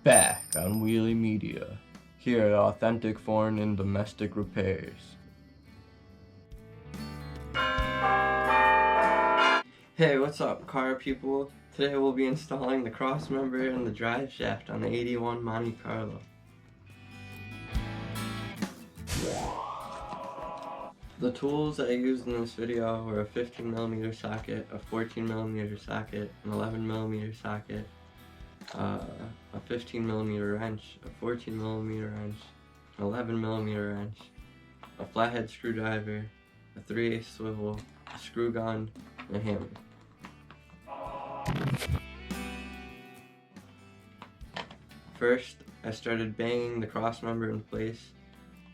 back on Wheelie Media, here at Authentic Foreign and Domestic Repairs. Hey, what's up, car people? Today we'll be installing the Crossmember and the Driveshaft on the 81 Monte Carlo. The tools I used in this video were a 15mm socket, a 14mm socket, an 11mm socket, a 15mm wrench, a 14mm wrench, an 11mm wrench, a flathead screwdriver, a 3/8 swivel, a screw gun, and a hammer. First, I started banging the crossmember in place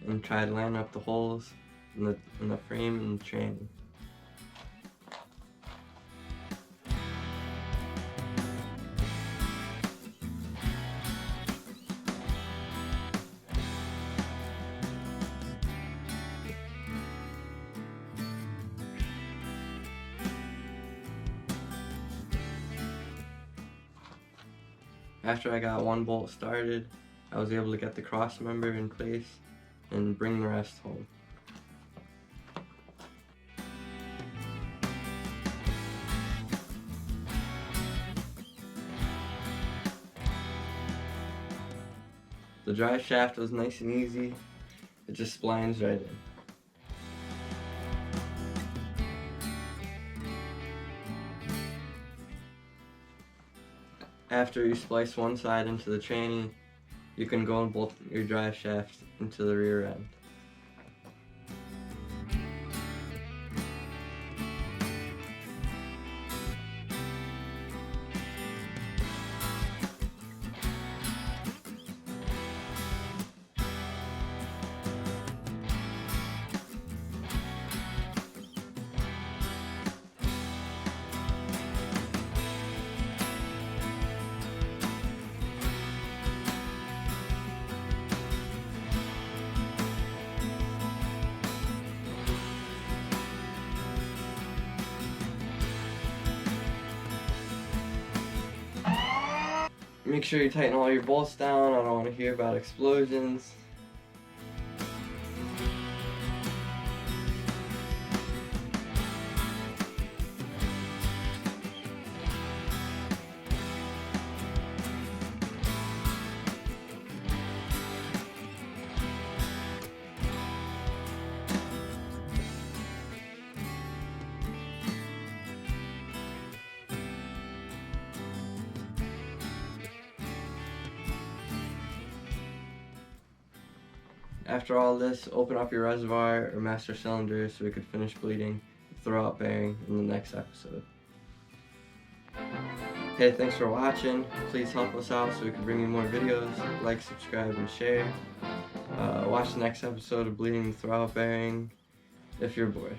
and tried lining up the holes in the frame and the tranny. After I got one bolt started, I was able to get the crossmember in place and bring the rest home. The drive shaft was nice and easy. It just splines right in. After you splice one side into the tranny, you can go and bolt your drive shaft into the rear end. Make sure you tighten all your bolts down. I don't want to hear about explosions. After all this, open up your reservoir or master cylinder so we could finish bleeding the throwout bearing in the next episode. Hey, thanks for watching. Please help us out so we can bring you more videos. Like, subscribe, and share. Watch the next episode of Bleeding the Throwout Bearing if you're bored.